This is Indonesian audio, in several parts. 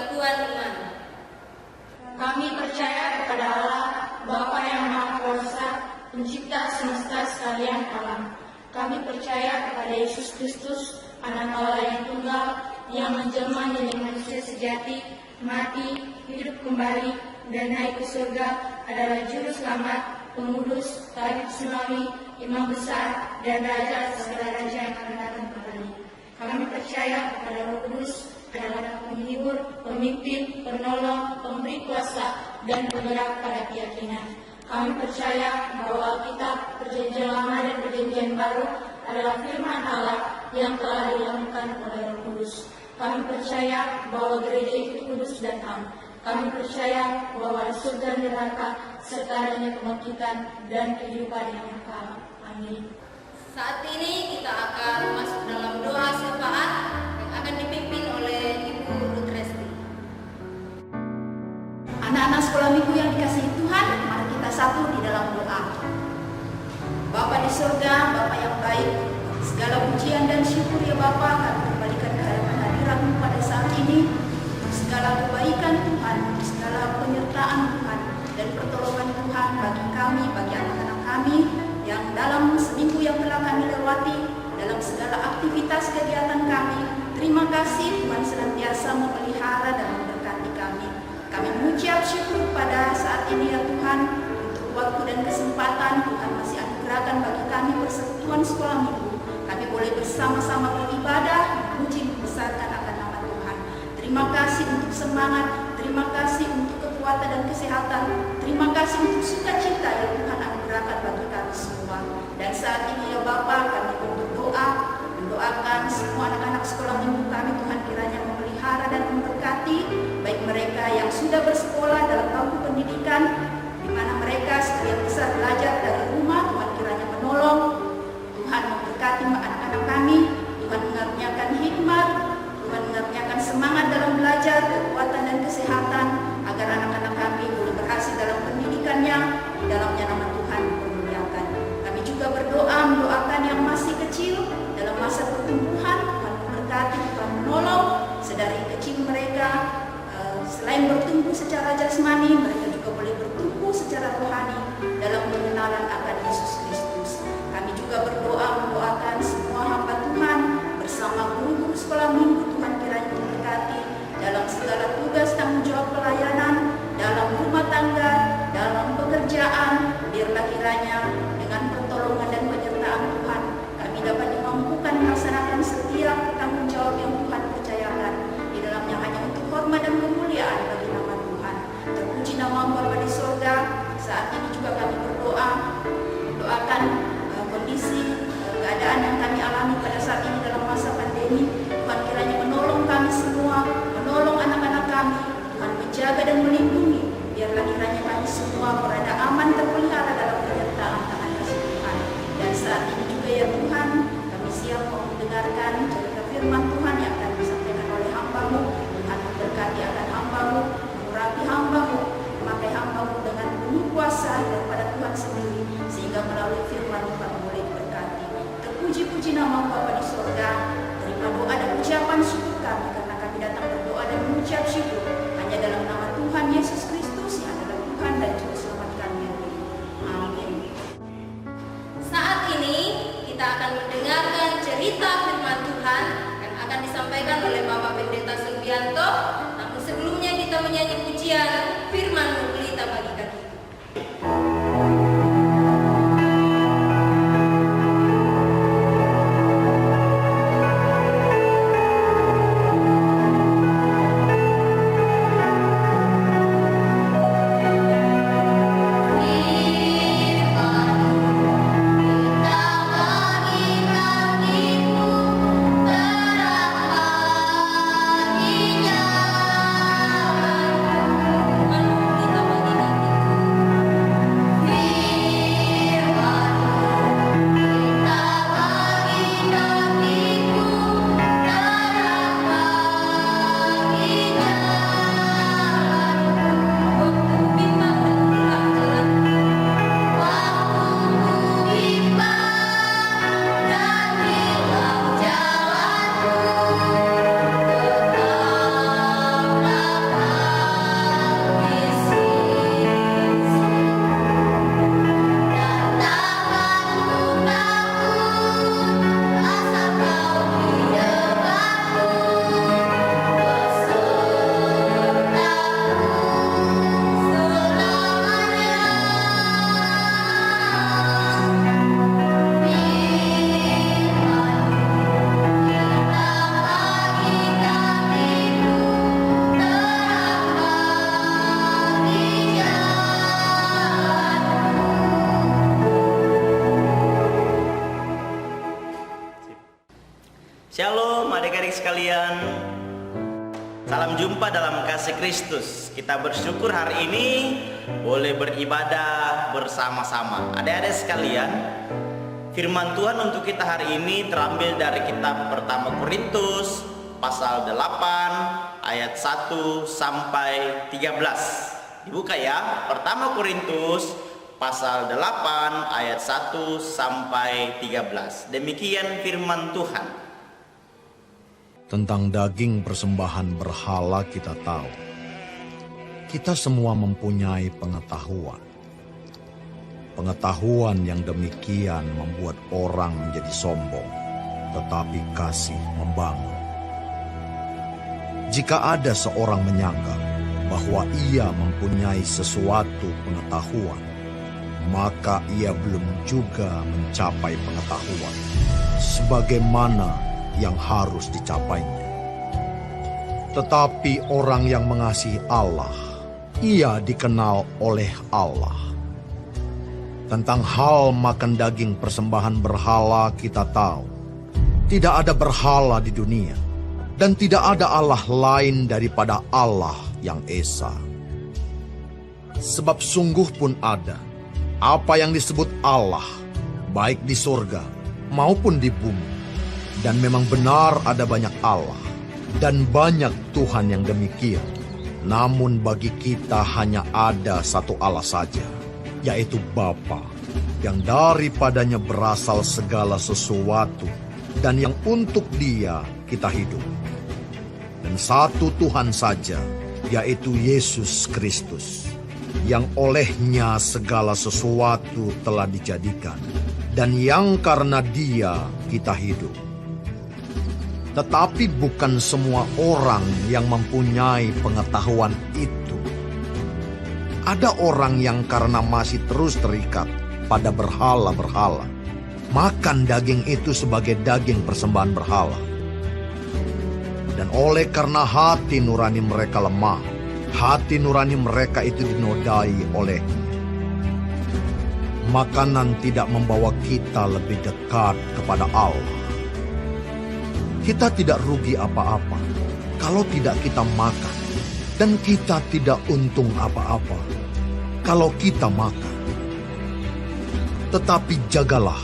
persatuan iman. Kami percaya kepada Allah, Bapa yang Maha Kuasa, Pencipta semesta sekalian alam. Kami percaya kepada Yesus Kristus, Anak Allah yang tunggal, yang menjelma menjadi manusia sejati, mati, hidup kembali, dan naik ke surga, adalah Juru Selamat, Pengudus, Tabib Tsunami, Imam Besar, dan Raja segala raja yang akan datang kembali. Kami percaya kepada Roh Kudus, adalah penghibur, pemimpin, penolong, pemberi kuasa, dan penggerak pada keyakinan. Kami percaya bahwa Alkitab, Perjanjian Lama dan Perjanjian Baru adalah firman Allah yang telah dilakukan oleh Roh Kudus. Kami percaya bahwa gereja itu kudus dan am. Kami percaya bahwa ada surga dan neraka serta adanya kebangkitan dan kehidupan yang kekal. Amin. Saat ini kita akan masuk dalam doa syafaat yang akan dipimpin oleh Ibu Ruth Resti. Anak-anak sekolah minggu yang dikasihi Tuhan, mari kita satu di dalam doa. Bapa di surga, Bapa yang baik, segala pujian dan syukur ya Bapa kami kembalikan kehadiran hadirat-Mu pada saat ini. Segala kebaikan Tuhan, segala penyertaan Tuhan dan pertolongan Tuhan bagi kami, bagi anak-anak kami yang dalam seminggu yang telah kami lewati, dalam segala aktivitas kegiatan kami. Terima kasih Tuhan senantiasa memelihara dan memberkati kami. Kami mengucap syukur pada saat ini ya Tuhan, untuk waktu dan kesempatan Tuhan masih anugerahkan bagi kami persekutuan sekolah minggu. Kami boleh bersama-sama beribadah, memuji, membesarkan akan nama Tuhan. Terima kasih untuk semangat, terima kasih untuk kekuatan dan kesehatan, terima kasih untuk sukacita yang Tuhan anugerahkan bagi kami semua. Dan saat ini ya Bapa, kami berdoa, mendoakan semua anak-anak sekolah minggu kami, Tuhan kiranya memelihara dan memberkati, baik mereka yang sudah bersekolah dalam bangku pendidikan, di mana mereka sebagian besar belajar dari rumah, Tuhan kiranya menolong, Tuhan memberkati anak-anak kami, Tuhan mengaruniakan hikmat, Tuhan mengaruniakan semangat dalam belajar, kekuatan dan kesehatan, agar anak-anak kami boleh berhasil dalam pendidikannya, di dalamnya nama Tuhan dimuliakan. Kami juga berdoa, mendoakan yang masih kecil, dalam masa pertumbuhan, Tuhan memberkati, Tuhan menolong, sedari kecil mereka, selain bertumbuh secara jasmani, mereka juga boleh bertumbuh secara rohani dalam pengenalan akan Yesus Kristus. Kami juga berdoa, mendoakan semua hamba Tuhan bersama guru-guru sekolah minggu, Tuhan kiranya memberkati dalam segala tugas tanggung jawab pelayanan, dalam rumah tangga, dalam pekerjaan, biarlah kiranya dengan pertolongan dan penyertaan Tuhan, kami dapat dimampukan melaksanakan setiap tanggung jawab yang Tuhan percayakan, di dalamnya hanya untuk hormat dan kemuliaan bagi nama Tuhan. Terpuji nama Bapa di surga. Saat ini juga kami berdoa, mendoakan kondisi keadaan yang kami alami pada saat ini dalam masa pandemi. Tuhan kiranya menolong kami semua, menolong anak-anak kami, Tuhan menjaga dan melindungi, biarlah kiranya kami semua berada aman terpelihara dalam penyertaan tangan kasih Tuhan. Dan saat ini juga ya Tuhan, kami siap mau mendengarkan cerita firman Tuhan yang akan disampaikan oleh hamba-Mu. Tuhan memberkati akan hamba-Mu, mengurapi hamba-Mu, memakai hamba-Mu dengan penuh kuasa daripada Tuhan sendiri, sehingga melalui firman Tuhan boleh berkati. Terpuji-puji nama Bapa di surga. Terima doa dan ucapan syukur kami, karena kami datang berdoa dan mengucap syukur hanya dalam nama Tuhan Yesus Kristus yang adalah Tuhan dan Juru Selamat kami. sekalian. Salam jumpa dalam kasih Kristus. Kita bersyukur hari ini boleh beribadah bersama-sama. Adik-adik sekalian, firman Tuhan untuk kita hari ini terambil dari kitab pertama Korintus pasal 8 ayat 1 sampai 13. Dibuka ya, pertama Korintus pasal 8 ayat 1 sampai 13. Demikian firman Tuhan. Tentang daging persembahan berhala kita tahu. Kita semua mempunyai pengetahuan. Pengetahuan yang demikian membuat orang menjadi sombong, tetapi kasih membangun. Jika ada seorang menyangka bahwa ia mempunyai sesuatu pengetahuan, maka ia belum juga mencapai pengetahuan sebagaimana yang harus dicapainya. Tetapi orang yang mengasihi Allah, ia dikenal oleh Allah. Tentang hal makan daging persembahan berhala kita tahu, tidak ada berhala di dunia, dan tidak ada Allah lain daripada Allah yang Esa. Sebab sungguh pun ada apa yang disebut Allah, baik di surga maupun di bumi. Dan memang benar ada banyak Allah dan banyak Tuhan yang demikian. Namun bagi kita hanya ada satu Allah saja, yaitu Bapa, yang daripadanya berasal segala sesuatu dan yang untuk Dia kita hidup. Dan satu Tuhan saja, yaitu Yesus Kristus, yang olehnya segala sesuatu telah dijadikan dan yang karena Dia kita hidup. Tetapi bukan semua orang yang mempunyai pengetahuan itu. Ada orang yang karena masih terus terikat pada berhala-berhala, makan daging itu sebagai daging persembahan berhala. Dan oleh karena hati nurani mereka lemah, hati nurani mereka itu dinodai oleh makanan tidak membawa kita lebih dekat kepada Allah. Kita tidak rugi apa-apa kalau tidak kita makan, dan kita tidak untung apa-apa kalau kita makan. Tetapi jagalah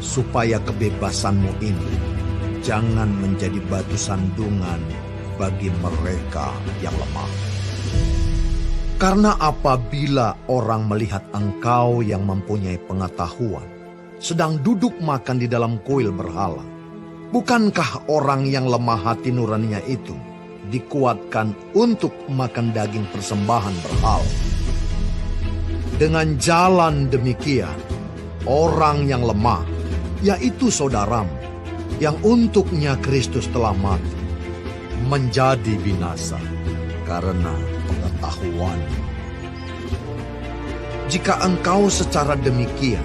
supaya kebebasanmu ini jangan menjadi batu sandungan bagi mereka yang lemah. Karena apabila orang melihat engkau yang mempunyai pengetahuan sedang duduk makan di dalam kuil berhala, bukankah orang yang lemah hati nuraninya itu dikuatkan untuk makan daging persembahan berhala? Dengan jalan demikian, orang yang lemah, yaitu saudaramu, yang untuknya Kristus telah mati, menjadi binasa karena pengetahuan. Jika engkau secara demikian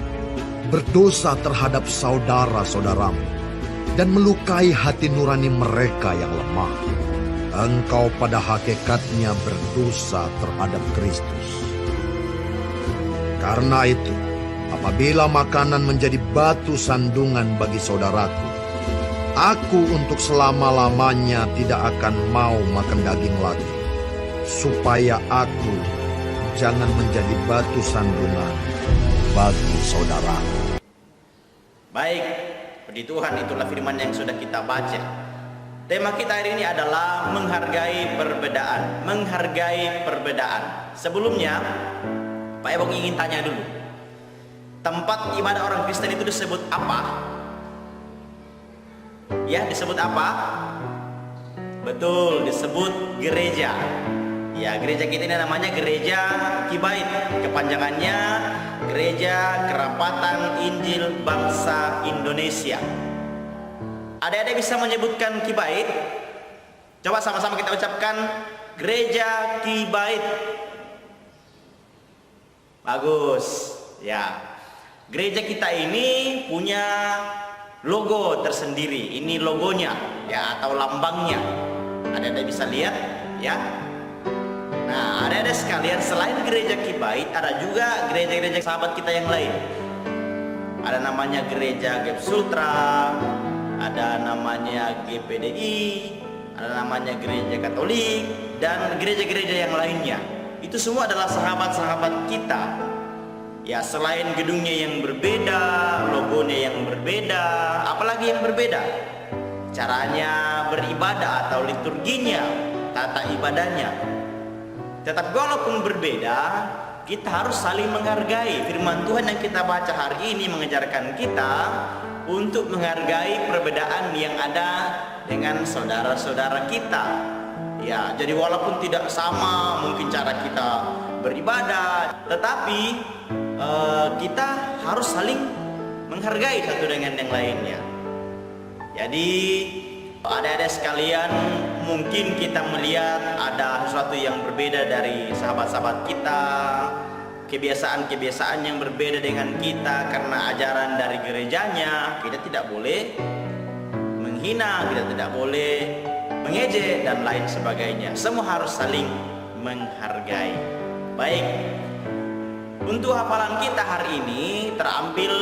berdosa terhadap saudara-saudaramu, dan melukai hati nurani mereka yang lemah, engkau pada hakikatnya berdosa terhadap Kristus. Karena itu, apabila makanan menjadi batu sandungan bagi saudaraku, aku untuk selama-lamanya tidak akan mau makan daging lagi, supaya aku jangan menjadi batu sandungan bagi saudaraku. Baik, puji Tuhan, itulah firman yang sudah kita baca. Tema kita hari ini adalah menghargai perbedaan. Menghargai perbedaan. Sebelumnya, Pak Ebong ingin tanya dulu. Tempat ibadah orang Kristen itu disebut apa? Ya, disebut apa? Betul, disebut gereja. Ya, gereja kita ini namanya Gereja Kibait. Kepanjangannya Gereja Kerapatan Injil Bangsa Indonesia. Adik-adik bisa menyebutkan Kibait? Coba sama-sama kita ucapkan Gereja Kibait. Bagus. Ya. Gereja kita ini punya logo tersendiri. Ini logonya ya, atau lambangnya. Adik-adik bisa lihat ya. Nah, adik-adik sekalian, selain gereja Kibait, ada juga gereja-gereja sahabat kita yang lain. Ada namanya gereja Gap Sultra, ada namanya GPDI, ada namanya Gereja Katolik, dan gereja-gereja yang lainnya. Itu semua adalah sahabat-sahabat kita. Ya, selain gedungnya yang berbeda, logonya yang berbeda, apalagi yang berbeda? Caranya beribadah atau liturginya, tata ibadahnya. Tetapi walaupun berbeda, kita harus saling menghargai. Firman Tuhan yang kita baca hari ini mengajarkan kita untuk menghargai perbedaan yang ada dengan saudara-saudara kita. Ya, jadi walaupun tidak sama mungkin cara kita beribadah, tetapi kita harus saling menghargai satu dengan yang lainnya. Jadi adik-adik sekalian, mungkin kita melihat ada sesuatu yang berbeda dari sahabat-sahabat kita, kebiasaan-kebiasaan yang berbeda dengan kita karena ajaran dari gerejanya. Kita tidak boleh menghina, kita tidak boleh mengejek dan lain sebagainya. Semua harus saling menghargai. Baik, untuk hafalan kita hari ini terambil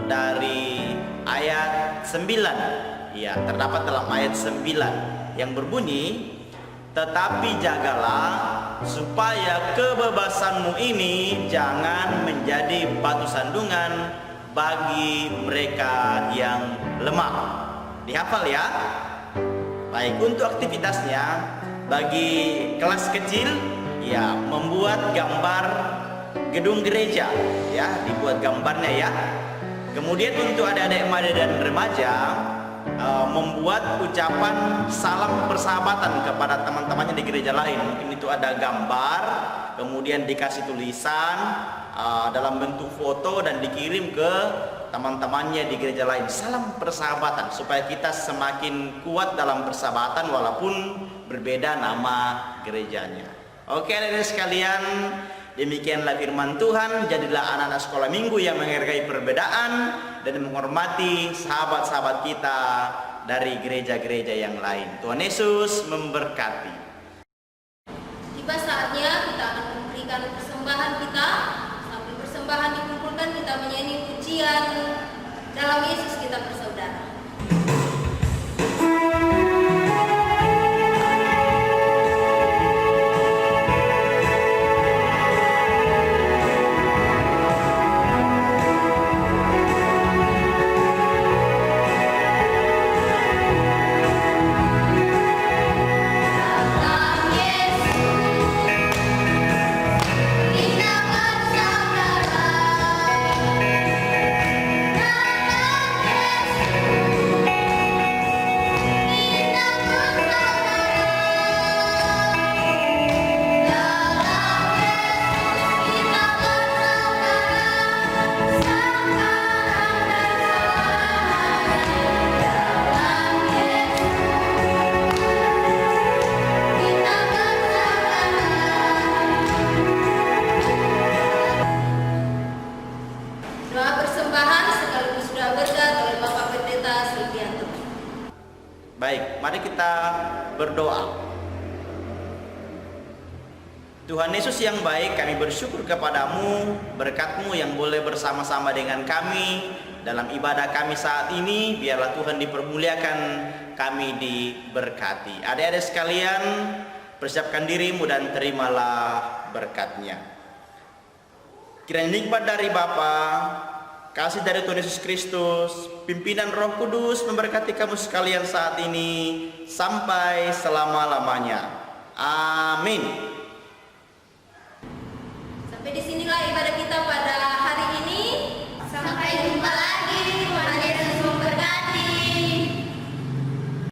dari ayat 9. Ya, terdapat dalam ayat 9 yang berbunyi, tetapi jagalah supaya kebebasanmu ini jangan menjadi batu sandungan bagi mereka yang lemah. Dihafal ya. Baik, untuk aktivitasnya bagi kelas kecil, ya, membuat gambar gedung gereja, ya, dibuat gambarnya ya. Kemudian untuk adik-adik muda dan remaja, membuat ucapan salam persahabatan kepada teman-temannya di gereja lain. Mungkin itu ada gambar, kemudian dikasih tulisan dalam bentuk foto dan dikirim ke teman-temannya di gereja lain. Salam persahabatan supaya kita semakin kuat dalam persahabatan walaupun berbeda nama gerejanya. Oke, adik-adik sekalian, demikianlah firman Tuhan. Jadilah anak-anak sekolah minggu yang menghargai perbedaan dan menghormati sahabat-sahabat kita dari gereja-gereja yang lain. Tuhan Yesus memberkati. Tiba saatnya kita akan memberikan persembahan kita. Sambil persembahan dikumpulkan, kita menyanyi pujian Dalam Yesus Kita Bersaudara. Baik, mari kita berdoa. Tuhan Yesus yang baik, kami bersyukur kepadamu, berkat-Mu yang boleh bersama-sama dengan kami dalam ibadah kami saat ini. Biarlah Tuhan dipermuliakan, kami diberkati. Adik-adik sekalian, persiapkan dirimu dan terimalah berkat-Nya. Kiranya nikmat dari Bapa, kasih dari Tuhan Yesus Kristus, pimpinan Roh Kudus memberkati kamu sekalian saat ini sampai selama-lamanya. Amin.